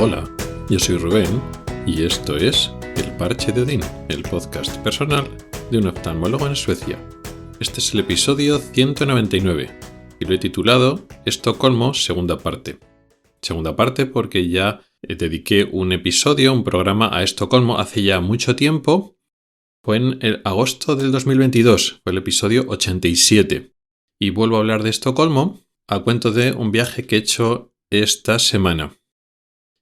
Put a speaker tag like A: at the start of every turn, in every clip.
A: Hola, yo soy Rubén y esto es El Parche de Odín, el podcast personal de un oftalmólogo en Suecia. Este es el episodio 199 y lo he titulado Estocolmo, segunda parte. Segunda parte porque ya dediqué un programa a Estocolmo hace ya mucho tiempo. Fue en el agosto del 2022, fue el episodio 87. Y vuelvo a hablar de Estocolmo a cuento de un viaje que he hecho esta semana.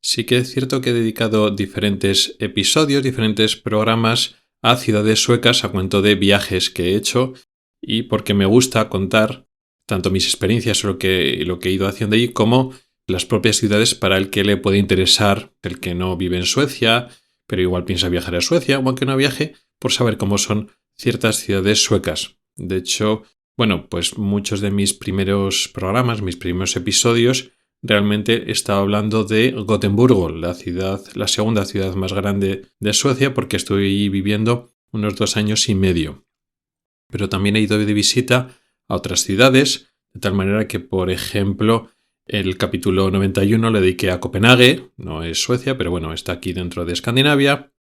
A: Sí que es cierto que he dedicado diferentes episodios, diferentes programas a ciudades suecas a cuento de viajes que he hecho y porque me gusta contar tanto mis experiencias o lo que he ido haciendo allí como las propias ciudades para el que le puede interesar, el que no vive en Suecia, pero igual piensa viajar a Suecia o aunque no viaje, por saber cómo son ciertas ciudades suecas. De hecho, pues muchos de mis primeros programas, mis primeros episodios, realmente he estado hablando de Gotemburgo, la segunda ciudad más grande de Suecia, porque estoy viviendo unos 2 años y medio. Pero también he ido de visita a otras ciudades, de tal manera que, por ejemplo, el capítulo 91 le dediqué a Copenhague, no es Suecia, pero está aquí dentro de Escandinavia.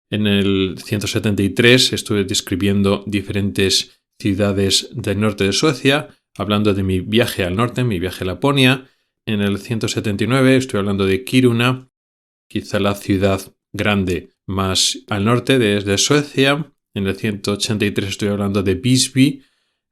A: En el 173 estuve describiendo diferentes ciudades del norte de Suecia, hablando de mi viaje al norte, mi viaje a Laponia. En el 179 estoy hablando de Kiruna, quizá la ciudad grande más al norte de Suecia. En el 183 estoy hablando de Visby,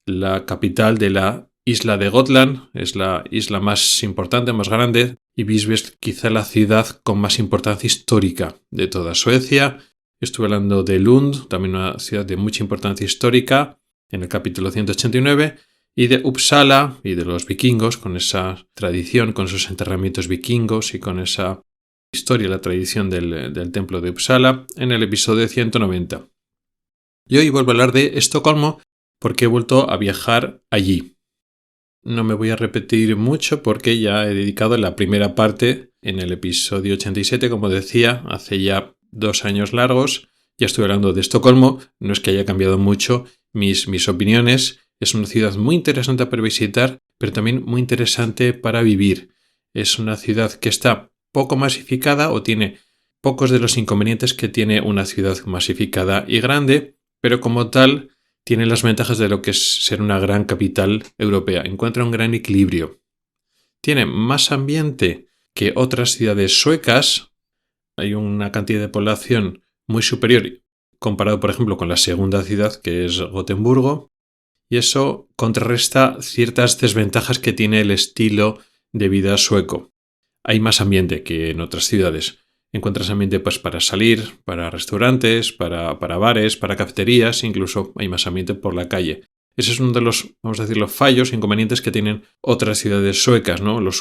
A: la capital de la isla de Gotland. Es la isla más importante, más grande, y Visby es quizá la ciudad con más importancia histórica de toda Suecia. Estuve hablando de Lund, también una ciudad de mucha importancia histórica, en el capítulo 189, y de Uppsala y de los vikingos, con esa tradición, con esos enterramientos vikingos y con esa historia, la tradición del templo de Uppsala, en el episodio 190. Y hoy vuelvo a hablar de Estocolmo porque he vuelto a viajar allí. No me voy a repetir mucho porque ya he dedicado la primera parte en el episodio 87, como decía, hace ya 2 años largos. Ya estoy hablando de Estocolmo, no es que haya cambiado mucho mis opiniones. Es una ciudad muy interesante para visitar, pero también muy interesante para vivir. Es una ciudad que está poco masificada o tiene pocos de los inconvenientes que tiene una ciudad masificada y grande, pero como tal tiene las ventajas de lo que es ser una gran capital europea. Encuentra un gran equilibrio. Tiene más ambiente que otras ciudades suecas. Hay una cantidad de población muy superior comparado, por ejemplo, con la segunda ciudad, que es Gotemburgo. Y eso contrarresta ciertas desventajas que tiene el estilo de vida sueco. Hay más ambiente que en otras ciudades. Encuentras ambiente para salir, para restaurantes, para bares, para cafeterías, incluso hay más ambiente por la calle. Ese es uno de los, vamos a decir, los fallos, inconvenientes que tienen otras ciudades suecas, ¿no? Los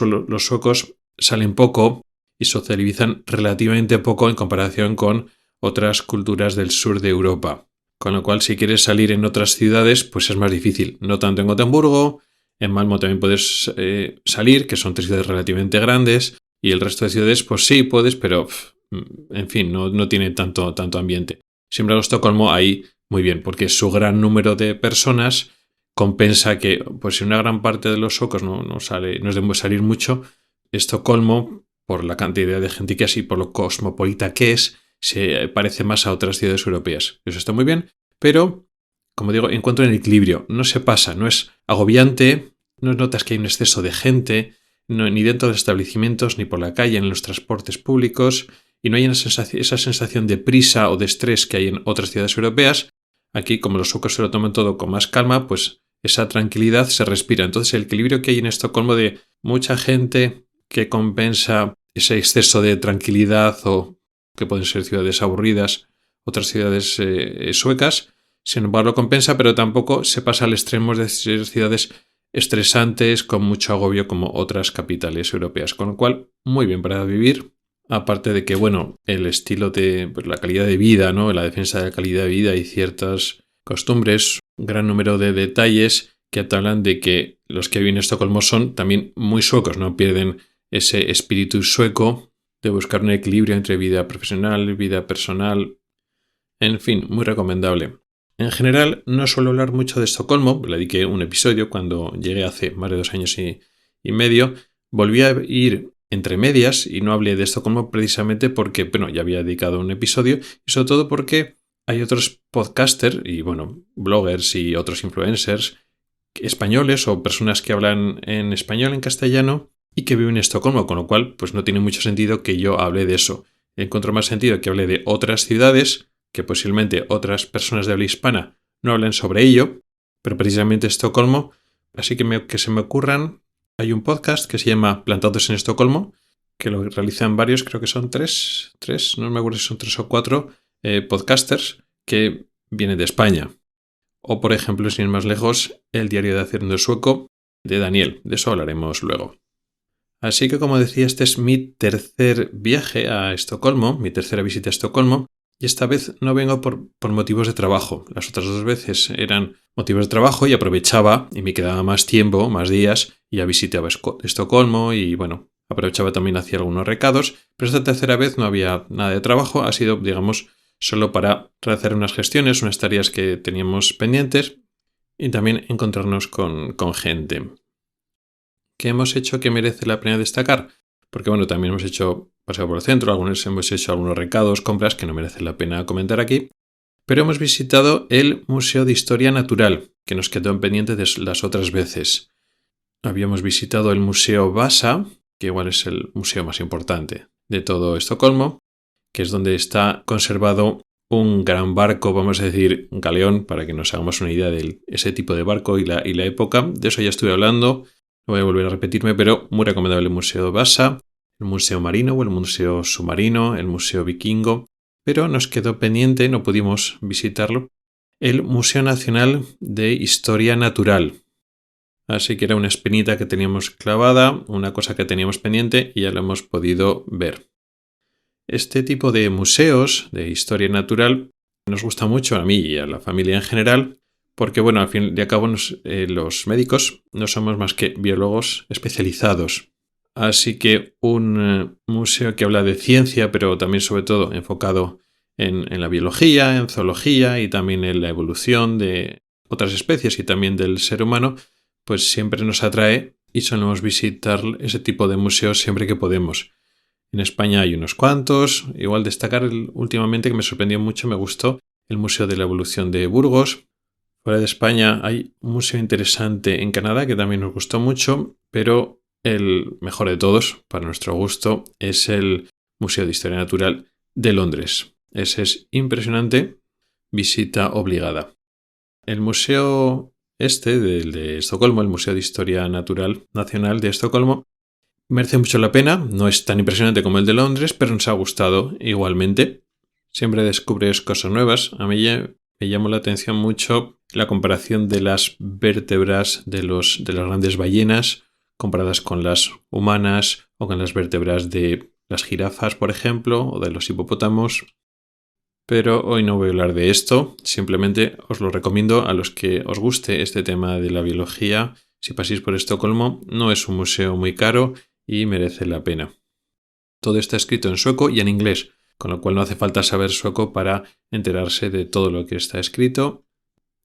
A: suecos salen poco y socializan relativamente poco en comparación con otras culturas del sur de Europa. Con lo cual, si quieres salir en otras ciudades, pues es más difícil. No tanto en Gotemburgo, en Malmö también puedes salir, que son 3 ciudades relativamente grandes, y el resto de ciudades, pues sí puedes, pero en fin, no tiene tanto ambiente. Sin embargo, Estocolmo ahí muy bien, porque su gran número de personas compensa que, pues si una gran parte de los suecos no es de salir mucho, Estocolmo, por la cantidad de gente que es y por lo cosmopolita que es, se parece más a otras ciudades europeas. Eso está muy bien, pero, como digo, encuentro un equilibrio. No se pasa, no es agobiante, no notas que hay un exceso de gente, ni dentro de establecimientos, ni por la calle, en los transportes públicos, y no hay esa sensación de prisa o de estrés que hay en otras ciudades europeas. Aquí, como los suecos se lo toman todo con más calma, pues esa tranquilidad se respira. Entonces, el equilibrio que hay en Estocolmo de mucha gente que compensa ese exceso de tranquilidad o que pueden ser ciudades aburridas, otras ciudades suecas, sin embargo compensa, pero tampoco se pasa al extremo de ser ciudades estresantes con mucho agobio como otras capitales europeas, con lo cual muy bien para vivir, aparte de que el estilo de la calidad de vida, ¿no? La defensa de la calidad de vida y ciertas costumbres, un gran número de detalles que te hablan de que los que viven en Estocolmo son también muy suecos, no pierden ese espíritu sueco de buscar un equilibrio entre vida profesional, vida personal, en fin, muy recomendable. En general, no suelo hablar mucho de Estocolmo, le dediqué un episodio cuando llegué hace más de 2 años y medio. Volví a ir entre medias y no hablé de Estocolmo precisamente porque, bueno, ya había dedicado un episodio y sobre todo porque hay otros podcasters y, bueno, bloggers y otros influencers españoles o personas que hablan en español, en castellano y que viven en Estocolmo, con lo cual pues no tiene mucho sentido que yo hable de eso. Encuentro más sentido que hable de otras ciudades, que posiblemente otras personas de habla hispana no hablen sobre ello, pero precisamente Estocolmo, así que se me ocurran, hay un podcast que se llama Plantados en Estocolmo, que lo realizan varios, creo que son tres, no me acuerdo si son 3 o 4 podcasters que vienen de España. O, por ejemplo, sin ir más lejos, el diario de Haciendo el Sueco de Daniel. De eso hablaremos luego. Así que, como decía, este es mi tercer viaje a Estocolmo, mi tercera visita a Estocolmo, y esta vez no vengo por motivos de trabajo. Las otras 2 veces eran motivos de trabajo y aprovechaba y me quedaba más tiempo, más días, y ya visitaba Estocolmo y, bueno, aprovechaba también hacía algunos recados, pero esta tercera vez no había nada de trabajo, ha sido, digamos, solo para hacer unas gestiones, unas tareas que teníamos pendientes y también encontrarnos con gente. ¿Qué hemos hecho que merece la pena destacar? Porque bueno, también hemos hecho paseo por el centro, hemos hecho algunos recados, compras que no merecen la pena comentar aquí, pero hemos visitado el Museo de Historia Natural, que nos quedó en pendiente de las otras veces. Habíamos visitado el Museo Vasa, que igual es el museo más importante de todo Estocolmo, que es donde está conservado un gran barco, vamos a decir, un galeón, para que nos hagamos una idea de ese tipo de barco y la época. De eso ya estuve hablando, no voy a volver a repetirme, pero muy recomendable el Museo Vasa, el Museo Marino o el Museo Submarino, el Museo Vikingo, pero nos quedó pendiente, no pudimos visitarlo, el Museo Nacional de Historia Natural. Así que era una espinita que teníamos clavada, una cosa que teníamos pendiente y ya lo hemos podido ver. Este tipo de museos de historia natural nos gusta mucho a mí y a la familia en general porque, bueno, al fin y al cabo los médicos no somos más que biólogos especializados. Así que un museo que habla de ciencia, pero también sobre todo enfocado en la biología, en zoología y también en la evolución de otras especies y también del ser humano, pues siempre nos atrae y solemos visitar ese tipo de museos siempre que podemos. En España hay unos cuantos. Igual destacar últimamente que me sorprendió mucho, me gustó el Museo de la Evolución de Burgos. Fuera de España hay un museo interesante en Canadá que también nos gustó mucho, pero el mejor de todos, para nuestro gusto, es el Museo de Historia Natural de Londres. Ese es impresionante, visita obligada. El museo de Estocolmo, el Museo de Historia Natural Nacional de Estocolmo, merece mucho la pena, no es tan impresionante como el de Londres, pero nos ha gustado igualmente. Siempre descubres cosas nuevas. A mí me llamó la atención mucho la comparación de las vértebras de las grandes ballenas comparadas con las humanas o con las vértebras de las jirafas, por ejemplo, o de los hipopótamos. Pero hoy no voy a hablar de esto, simplemente os lo recomiendo a los que os guste este tema de la biología. Si pasáis por Estocolmo, no es un museo muy caro y merece la pena. Todo está escrito en sueco y en inglés, con lo cual no hace falta saber sueco para enterarse de todo lo que está escrito.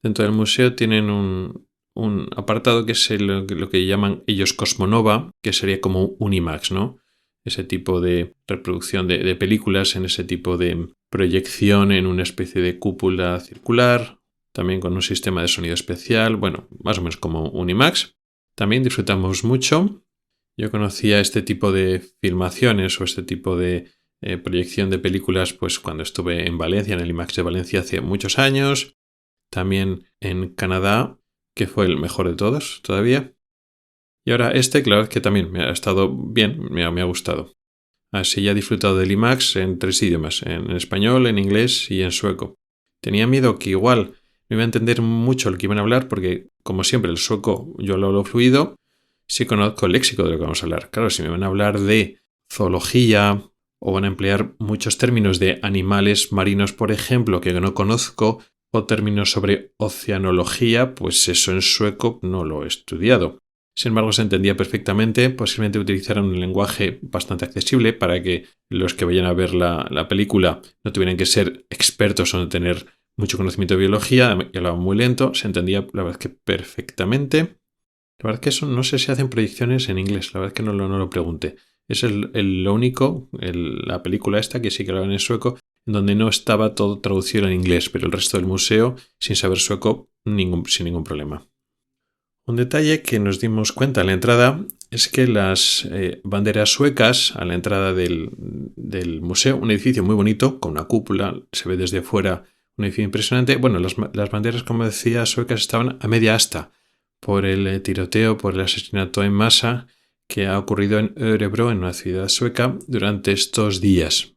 A: Dentro del museo tienen un apartado que es lo que llaman ellos Cosmonova, que sería como un IMAX, ¿no? Ese tipo de reproducción de películas en ese tipo de proyección en una especie de cúpula circular, también con un sistema de sonido especial, bueno, más o menos como un IMAX. También disfrutamos mucho. Yo conocía este tipo de filmaciones o este tipo de proyección de películas pues cuando estuve en Valencia, en el IMAX de Valencia hace muchos años. También en Canadá, que fue el mejor de todos todavía. Y ahora claro que también me ha estado bien, me ha gustado. Así ya he disfrutado del IMAX en 3 idiomas, en español, en inglés y en sueco. Tenía miedo que igual no iba a entender mucho lo que iban a hablar porque, como siempre, el sueco yo lo hablo fluido. Sí conozco el léxico de lo que vamos a hablar. Claro, si me van a hablar de zoología o van a emplear muchos términos de animales marinos, por ejemplo, que no conozco, o términos sobre oceanología, pues eso en sueco no lo he estudiado. Sin embargo, se entendía perfectamente, posiblemente utilizaran un lenguaje bastante accesible para que los que vayan a ver la película no tuvieran que ser expertos o no tener mucho conocimiento de biología, y hablaban muy lento, se entendía la verdad que perfectamente. La verdad que eso no sé si hacen proyecciones en inglés, la verdad que no lo pregunté. Es lo único, la película esta, que sí que hablaban en sueco, en donde no estaba todo traducido en inglés, pero el resto del museo, sin saber sueco, sin ningún problema. Un detalle que nos dimos cuenta a la entrada es que las banderas suecas, a la entrada del museo, un edificio muy bonito, con una cúpula, se ve desde fuera un edificio impresionante. Bueno, las banderas, como decía, suecas estaban a media asta por el tiroteo, por el asesinato en masa que ha ocurrido en Örebro, en una ciudad sueca, durante estos días.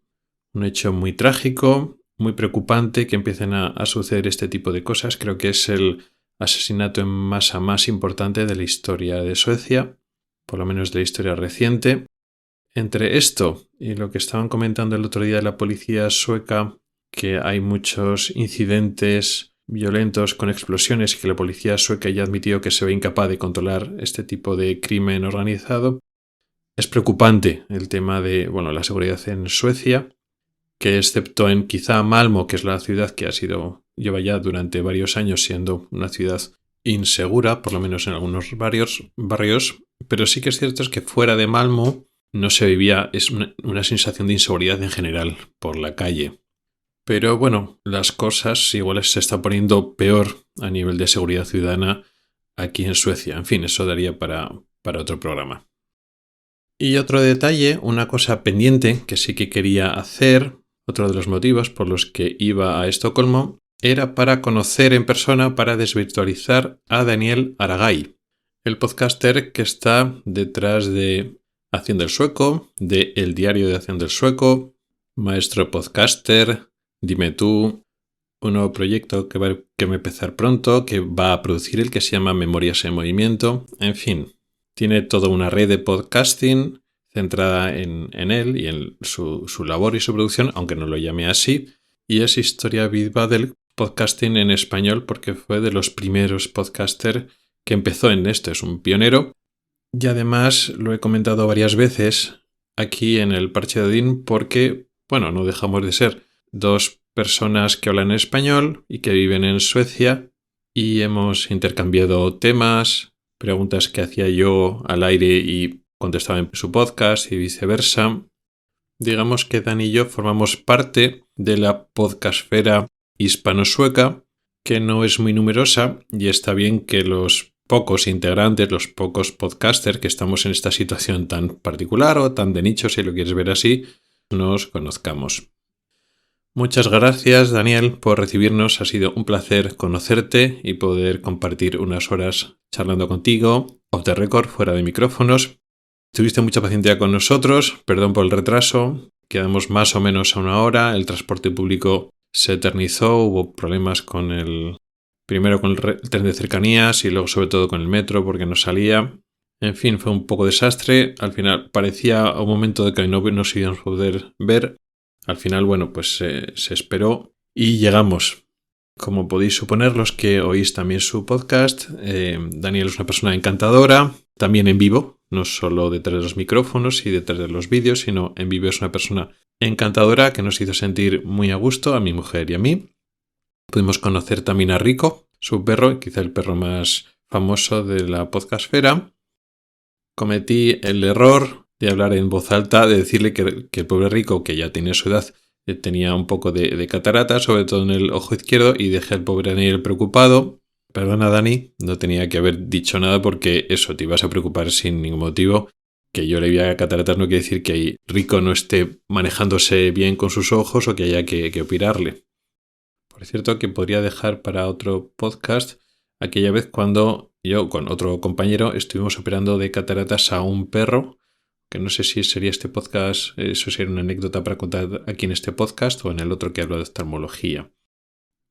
A: Un hecho muy trágico, muy preocupante que empiecen a suceder este tipo de cosas. Creo que es el asesinato en masa más importante de la historia de Suecia, por lo menos de la historia reciente. Entre esto y lo que estaban comentando el otro día de la policía sueca, que hay muchos incidentes violentos con explosiones y que la policía sueca ya admitió que se ve incapaz de controlar este tipo de crimen organizado, es preocupante el tema de la seguridad en Suecia, que excepto en quizá Malmö, que es la ciudad que lleva ya durante varios años siendo una ciudad insegura, por lo menos en algunos barrios, pero sí que es cierto que fuera de Malmö no se vivía una sensación de inseguridad en general por la calle. Pero bueno, las cosas igual se están poniendo peor a nivel de seguridad ciudadana aquí en Suecia. En fin, eso daría para otro programa. Y otro detalle, una cosa pendiente que sí que quería hacer, otro de los motivos por los que iba a Estocolmo, era para conocer en persona, para desvirtualizar a Daniel Aragay, el podcaster que está detrás de Haciendo el Sueco, de El Diario de Haciendo el Sueco, Maestro Podcaster, Dime tú, un nuevo proyecto que va a empezar pronto, que va a producir el que se llama Memorias en Movimiento. En fin, tiene toda una red de podcasting centrada en él y en su labor y su producción, aunque no lo llame así, y es historia viva del podcasting en español porque fue de los primeros podcasters que empezó en esto, es un pionero. Y además lo he comentado varias veces aquí en el Parche de Odín porque, no dejamos de ser dos personas que hablan español y que viven en Suecia y hemos intercambiado temas, preguntas que hacía yo al aire y contestaba en su podcast y viceversa. Digamos que Dani y yo formamos parte de la podcastfera hispano-sueca, que no es muy numerosa y está bien que los pocos integrantes, los pocos podcasters que estamos en esta situación tan particular o tan de nicho, si lo quieres ver así, nos conozcamos. Muchas gracias, Daniel, por recibirnos. Ha sido un placer conocerte y poder compartir unas horas charlando contigo, off the record, fuera de micrófonos. Tuviste mucha paciencia con nosotros, perdón por el retraso, quedamos más o menos a una hora, el transporte público se eternizó, hubo problemas primero con el tren de cercanías y luego sobre todo con el metro porque no salía. En fin, fue un poco desastre, al final parecía un momento de que no nos íbamos a poder ver. Al final, se esperó y llegamos. Como podéis suponer, los que oís también su podcast, Daniel es una persona encantadora, también en vivo, no solo detrás de los micrófonos y detrás de los vídeos, sino en vivo es una persona encantadora que nos hizo sentir muy a gusto, a mi mujer y a mí. Pudimos conocer también a Rico, su perro, quizá el perro más famoso de la podcastfera. Cometí el error de hablar en voz alta, de decirle que el pobre Rico, que ya tiene su edad, tenía un poco de catarata, sobre todo en el ojo izquierdo, y dejé al pobre Daniel preocupado. Perdona, Dani, no tenía que haber dicho nada porque eso, te ibas a preocupar sin ningún motivo. Que yo le vea cataratas no quiere decir que Rico no esté manejándose bien con sus ojos o que haya que operarle. Por cierto, que podría dejar para otro podcast aquella vez cuando yo con otro compañero estuvimos operando de cataratas a un perro, que no sé si sería este podcast, eso sería una anécdota para contar aquí en este podcast o en el otro que hablo de oftalmología.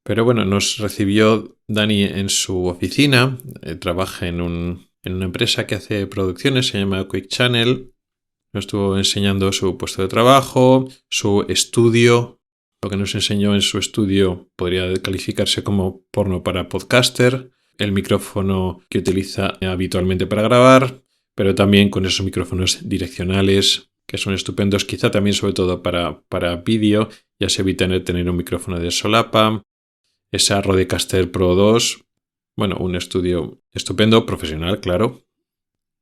A: Pero nos recibió Dani en su oficina, trabaja en una empresa que hace producciones, se llama Quick Channel. Nos estuvo enseñando su puesto de trabajo, su estudio. Lo que nos enseñó en su estudio podría calificarse como porno para podcaster, el micrófono que utiliza habitualmente para grabar, pero también con esos micrófonos direccionales que son estupendos, quizá también sobre todo para vídeo, ya se evita tener un micrófono de solapa, esa Rodecaster Pro 2, un estudio estupendo, profesional, claro.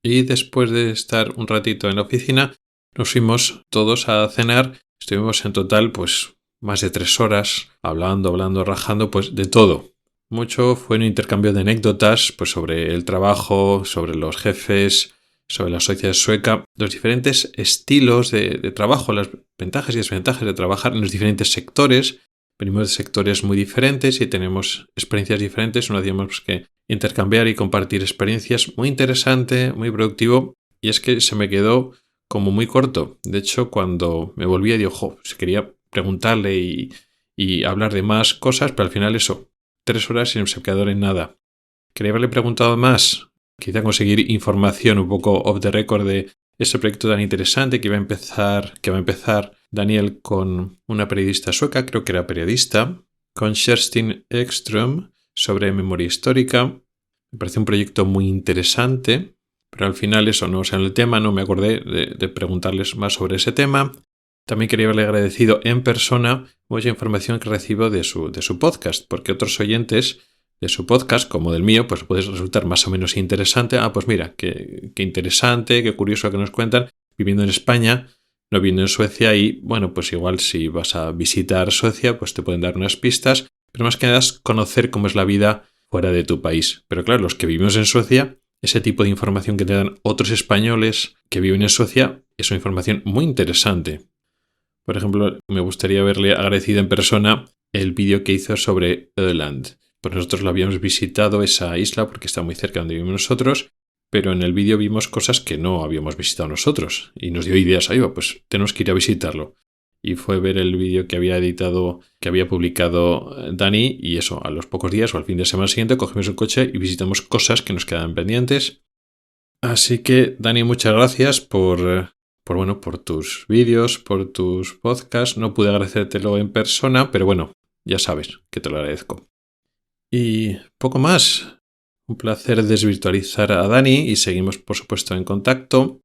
A: Y después de estar un ratito en la oficina, nos fuimos todos a cenar. Estuvimos en total pues más de 3 horas hablando, rajando, pues de todo. Mucho fue un intercambio de anécdotas pues sobre el trabajo, sobre los jefes, sobre la sociedad sueca, los diferentes estilos de trabajo, las ventajas y desventajas de trabajar en los diferentes sectores. Venimos de sectores muy diferentes y tenemos experiencias diferentes. No hacíamos que intercambiar y compartir experiencias. Muy interesante, muy productivo. Y es que se me quedó como muy corto. De hecho, cuando me volvía, digo, quería preguntarle y hablar de más cosas, pero al final 3 horas y no se quedó en nada. Quería haberle preguntado más, quizá conseguir información un poco off the record de ese proyecto tan interesante que va a empezar Daniel con una periodista sueca, creo que era periodista, con Kerstin Ekström, sobre memoria histórica. Me parece un proyecto muy interesante, pero al final no sé en el tema, no me acordé de preguntarles más sobre ese tema. También quería haberle agradecido en persona mucha información que recibo de su podcast, porque otros oyentes de su podcast, como del mío, pues puede resultar más o menos interesante. Pues mira, qué interesante, qué curioso que nos cuentan, viviendo en España, no viviendo en Suecia, y bueno, pues igual si vas a visitar Suecia, pues te pueden dar unas pistas, pero más que nada es conocer cómo es la vida fuera de tu país. Pero claro, los que vivimos en Suecia, ese tipo de información que te dan otros españoles que viven en Suecia es una información muy interesante. Por ejemplo, me gustaría haberle agradecido en persona el vídeo que hizo sobre Öland. Pues nosotros lo habíamos visitado, esa isla, porque está muy cerca de donde vivimos nosotros, pero en el vídeo vimos cosas que no habíamos visitado nosotros y nos dio ideas. Pues tenemos que ir a visitarlo. Y fue ver el vídeo que había editado, que había publicado Dani, y a los pocos días o al fin de semana siguiente cogimos el coche y visitamos cosas que nos quedaban pendientes. Así que, Dani, muchas gracias por tus vídeos, por tus podcasts. No pude agradecértelo en persona, pero bueno, ya sabes que te lo agradezco. Y poco más. Un placer desvirtualizar a Dani y seguimos, por supuesto, en contacto.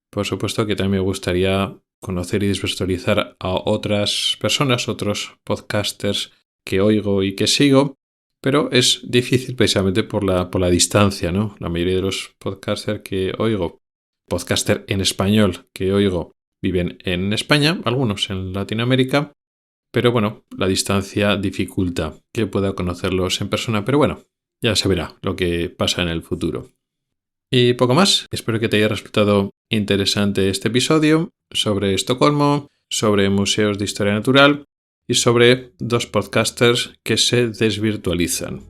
A: Por supuesto que también me gustaría conocer y desvirtualizar a otras personas, otros podcasters que oigo y que sigo, pero es difícil precisamente por la distancia, ¿no? La mayoría de los podcasters que oigo, podcaster en español que oigo, viven en España, algunos en Latinoamérica, pero bueno, la distancia dificulta que pueda conocerlos en persona, pero bueno, ya se verá lo que pasa en el futuro. Y poco más, espero que te haya resultado interesante este episodio sobre Estocolmo, sobre museos de historia natural y sobre 2 podcasters que se desvirtualizan.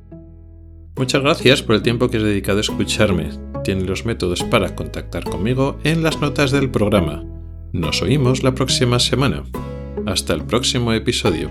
A: Muchas gracias por el tiempo que has dedicado a escucharme. Tienes los métodos para contactar conmigo en las notas del programa. Nos oímos la próxima semana. Hasta el próximo episodio.